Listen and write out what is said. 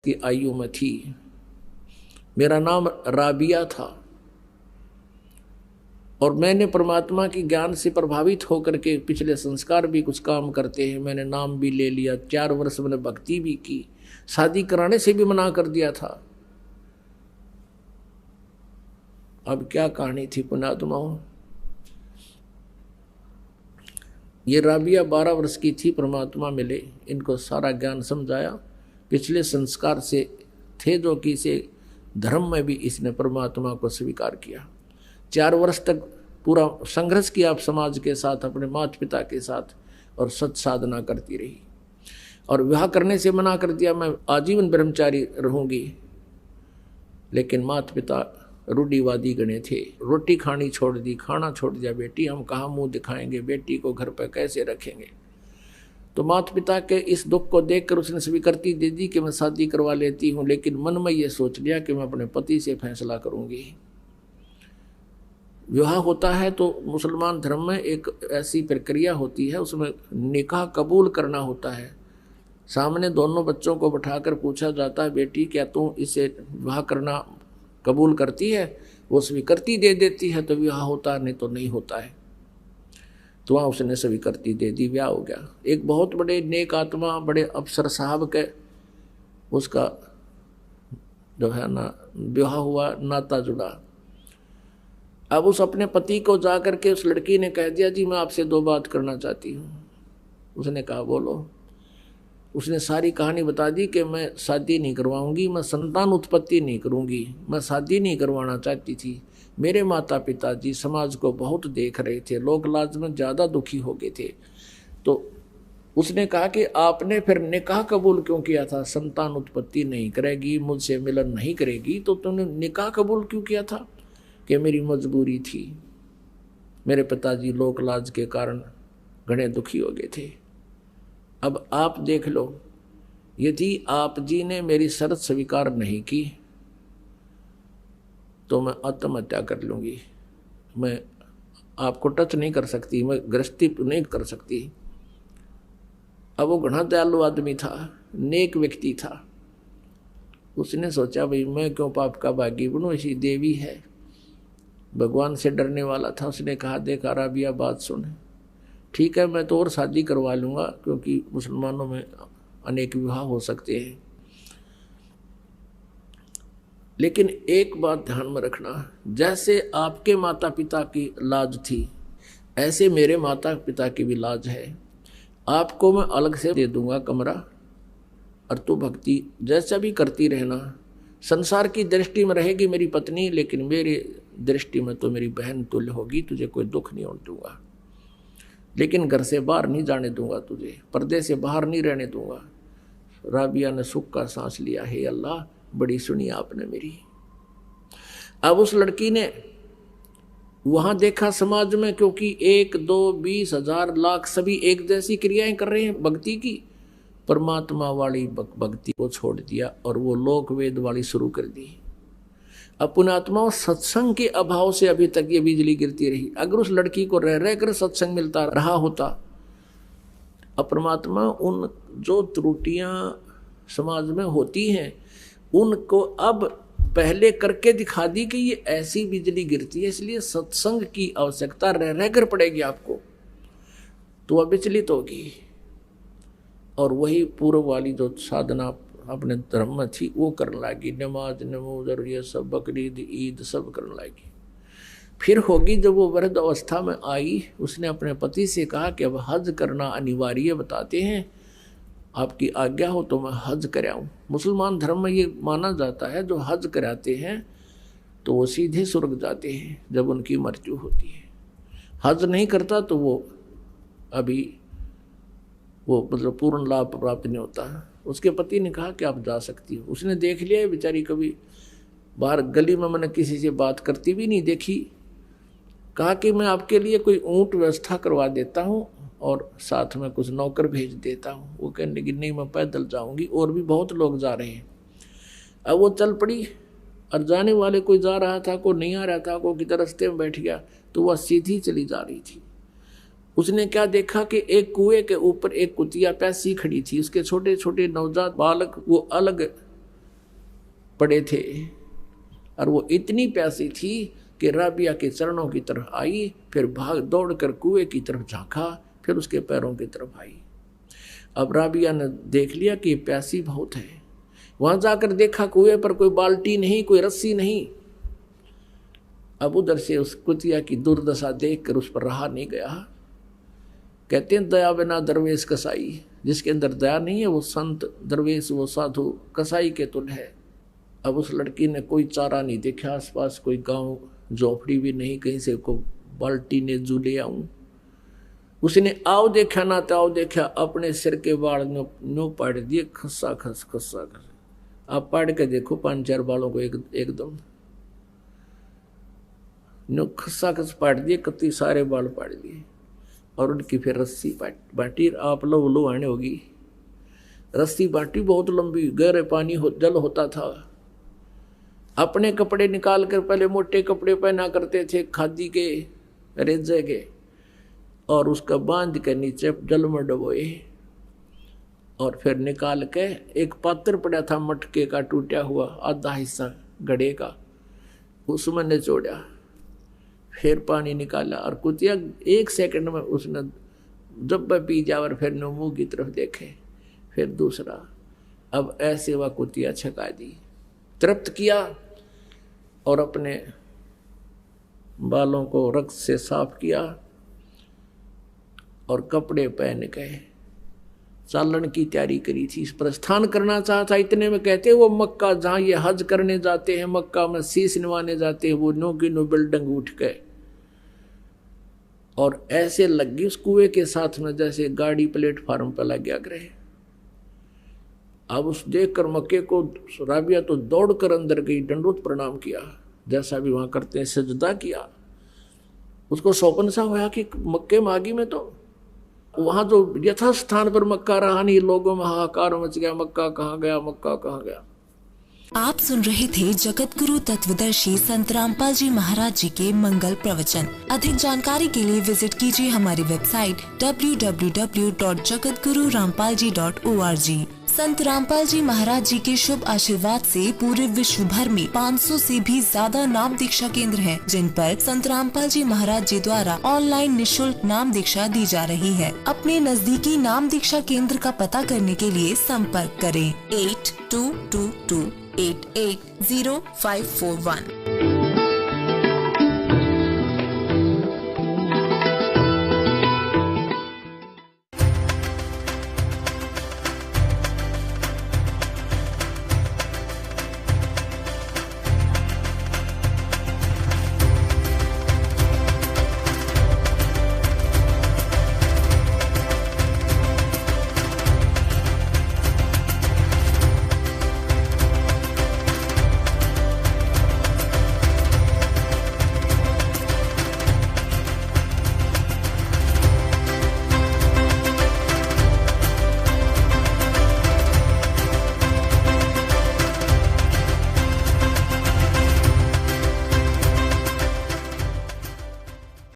की आयु में थी। मेरा नाम राबिया था और मैंने परमात्मा की ज्ञान से प्रभावित होकर के पिछले संस्कार भी कुछ काम करते हैं। मैंने नाम भी ले लिया, 4 वर्ष मैंने भक्ति भी की, शादी कराने से भी मना कर दिया था। अब क्या कहानी थी पुण्यात्माओं। ये राबिया 12 वर्ष की थी, परमात्मा मिले, इनको सारा ज्ञान समझाया। पिछले संस्कार से थे जो कि इसे धर्म में भी इसने परमात्मा को स्वीकार किया। 4 वर्ष तक पूरा संघर्ष किया आप समाज के साथ, अपने माता पिता के साथ, और सत साधना करती रही। और विवाह करने से मना कर दिया, मैं आजीवन ब्रह्मचारी रहूंगी। लेकिन माता पिता रूढ़िवादी गणे थे, रोटी खानी छोड़ दी, खाना छोड़ दिया। बेटी हम कहाँ मुंह दिखाएंगे, बेटी को घर पर कैसे रखेंगे। तो माता पिता के इस दुख को देखकर उसने स्वीकृति दे दी कि मैं शादी करवा लेती हूँ। लेकिन मन में ये सोच लिया कि मैं अपने पति से फैसला करूंगी। विवाह होता है तो मुसलमान धर्म में एक ऐसी प्रक्रिया होती है, उसमें निकाह कबूल करना होता है। सामने दोनों बच्चों को बिठाकर पूछा जाता है, बेटी क्या तू इसे विवाह करना कबूल करती है? वो स्वीकृति दे देती है तो विवाह होता है, नहीं तो नहीं होता है। तो वहाँ उसने स्वीकृति दे दी, ब्याह हो गया। एक बहुत बड़े नेक आत्मा, बड़े अफसर साहब के उसका जो है ना ब्याह हुआ, नाता जुड़ा। अब उस अपने पति को जा करके उस लड़की ने कह दिया, जी मैं आपसे 2 बात करना चाहती हूँ। उसने कहा बोलो। उसने सारी कहानी बता दी कि मैं शादी नहीं करवाऊंगी, मैं संतान उत्पत्ति नहीं करूंगी, मैं शादी नहीं करवाना चाहती थी। मेरे माता पिता जी समाज को बहुत देख रहे थे, लोक लाज में ज़्यादा दुखी हो गए थे। तो उसने कहा कि आपने फिर निकाह कबूल क्यों किया था? संतान उत्पत्ति नहीं करेगी, मुझसे मिलन नहीं करेगी, तो तुमने निकाह कबूल क्यों किया था? कि मेरी मजबूरी थी, मेरे पिताजी लोक लाज के कारण घने दुखी हो गए थे। अब आप देख लो, यदि आप जी ने मेरी शर्त स्वीकार नहीं की तो मैं आत्महत्या कर लूँगी। मैं आपको टच नहीं कर सकती, मैं गृहस्थी नहीं कर सकती। अब वो घना दयालु आदमी था, नेक व्यक्ति था। उसने सोचा भाई मैं क्यों पाप का भागी बनूं, ऐसी देवी है, भगवान से डरने वाला था। उसने कहा, देख राबिया बात सुन, ठीक है मैं तो और शादी करवा लूँगा, क्योंकि मुसलमानों में अनेक विवाह हो सकते हैं। लेकिन एक बात ध्यान में रखना, जैसे आपके माता पिता की लाज थी, ऐसे मेरे माता पिता की भी लाज है। आपको मैं अलग से दे दूंगा कमरा, और तू भक्ति जैसा भी करती रहना। संसार की दृष्टि में रहेगी मेरी पत्नी, लेकिन मेरी दृष्टि में तो मेरी बहन तुल्य होगी। तुझे कोई दुख नहीं होने दूंगा, लेकिन घर से बाहर नहीं जाने दूंगा, तुझे पर्दे से बाहर नहीं रहने दूंगा। राबिया ने सुख का सांस लिया, हे अल्लाह बड़ी सुनी आपने मेरी। अब उस लड़की ने वहां देखा समाज में, क्योंकि 1, 2, 20, 1000, लाख सभी एक जैसी क्रियाएं कर रहे हैं भक्ति की, परमात्मा वाली भक्ति को छोड़ दिया और वो लोक वेद वाली शुरू कर दी। पुण्यात्मा सत्संग के अभाव से अभी तक ये बिजली गिरती रही। अगर उस लड़की को रह रहकर सत्संग मिलता रहा होता, परमात्मा उन जो त्रुटियां समाज में होती हैं उनको अब पहले करके दिखा दी कि ये ऐसी बिजली गिरती है, इसलिए सत्संग की आवश्यकता रह रहकर पड़ेगी आपको, तो वह विचलित होगी। और वही पूर्व वाली जो साधना अपने धर्म में थी वो करने लगी, नमाज नमोदर ये सब, बकरीद ईद सब करने लगी। फिर होगी जब वो वृद्ध अवस्था में आई, उसने अपने पति से कहा कि अब हज करना अनिवार्य बताते हैं, आपकी आज्ञा हो तो मैं हज कराऊं। मुसलमान धर्म में ये माना जाता है जो हज कराते हैं तो वो सीधे स्वर्ग जाते हैं जब उनकी मृत्यु होती है। हज नहीं करता तो वो अभी वो मतलब पूर्ण लाभ प्राप्त नहीं होता। उसके पति ने कहा कि आप जा सकती हो। उसने देख लिया बेचारी कभी बाहर गली में मैंने किसी से बात करती भी नहीं देखी। कहा कि मैं आपके लिए कोई ऊँट व्यवस्था करवा देता हूँ और साथ में कुछ नौकर भेज देता हूँ। वो कहने लगी नहीं मैं पैदल जाऊँगी, और भी बहुत लोग जा रहे हैं। अब वो चल पड़ी और जाने वाले कोई जा रहा था, कोई नहीं आ रहा था, कोई किधर रास्ते में बैठ गया, तो वह सीधी चली जा रही थी। उसने क्या देखा कि एक कुएं के ऊपर एक कुतिया प्यासी खड़ी थी, उसके छोटे छोटे नवजात बालक वो अलग पड़े थे और वो इतनी प्यासी थी कि राबिया के चरणों की तरफ आई, फिर भाग दौड़ कर कुएं की तरफ झांका, फिर उसके पैरों की तरफ आई। अब राबिया ने देख लिया कि प्यासी बहुत है। वहां जाकर देखा कुएं पर कोई बाल्टी नहीं, कोई रस्सी नहीं। अब उधर से उस कुतिया की दुर्दशा देखकर उस पर रहा नहीं गया। कहते हैं दया बिना दरवेश कसाई, जिसके अंदर दया नहीं है वो संत दरवेश वो साधु कसाई के तुल्य है। अब उस लड़की ने कोई चारा नहीं देखा, आसपास कोई गांव झोपड़ी भी नहीं, कहीं से को बाल्टी ने जूले आऊं। उसने आओ देखा ना तो आओ देखा, अपने सिर के बाल नो पाड़ दिए, खस्सा खस खस्सा खस। आप पाड़ के देखो 5-4 बालों को एकदम नो खस्सा खस पाड़ दिए, कति सारे बाल पाड़ दिए। और उनकी फिर रस्सी बांटी, आप लो आने होगी। रस्सी बांटी बहुत लंबी, गहरे पानी जल होता था। अपने कपड़े निकाल कर, पहले मोटे कपड़े पहना करते थे खादी के रेजे के, और उसका बांध के नीचे जल में डबोए और फिर निकाल के एक पात्र पड़ा था मटके का टूटा हुआ आधा हिस्सा घड़े का, उसमें निचोड़ा, फिर पानी निकाला और कुतिया 1 सेकंड में उसने जब पी जा और फिर मुंह की तरफ देखे, फिर दूसरा। अब ऐसे वह कुतिया छका दी, तृप्त किया और अपने बालों को रक्त से साफ किया और कपड़े पहन गए। चालन की तैयारी करी थी, प्रस्थान करना चाहता। इतने में कहते वो मक्का जहाँ ये हज करने जाते हैं, मक्का में शीश निवाने जाते हैं, वो नो की नो बिल्डिंग उठ गए और ऐसे लग गई उस कुएं के साथ में जैसे गाड़ी प्लेटफार्म पर लग गया ग्रह। अब उस देखकर मक्के को राबिया तो दौड़कर अंदर गई, दंडोत प्रणाम किया, जैसा भी वहां करते हैं, सजदा किया। उसको सौपन सा हुआ कि मक्के मागी में तो वहां तो यथा स्थान पर मक्का रहा नहीं, लोगों में हाहाकार मच गया, मक्का कहाँ गया, मक्का कहाँ गया। आप सुन रहे थे जगत गुरु तत्वदर्शी संत रामपाल जी महाराज जी के मंगल प्रवचन। अधिक जानकारी के लिए विजिट कीजिए हमारी वेबसाइट www.jagatgururampalji.org। संत रामपाल जी महाराज जी के शुभ आशीर्वाद से पूरे विश्व भर में 500 से भी ज्यादा नाम दीक्षा केंद्र हैं, जिन पर संत रामपाल जी महाराज जी द्वारा ऑनलाइन निशुल्क नाम दीक्षा दी जा रही है। अपने नजदीकी नाम दीक्षा केंद्र का पता करने के लिए संपर्क करें 8222880541।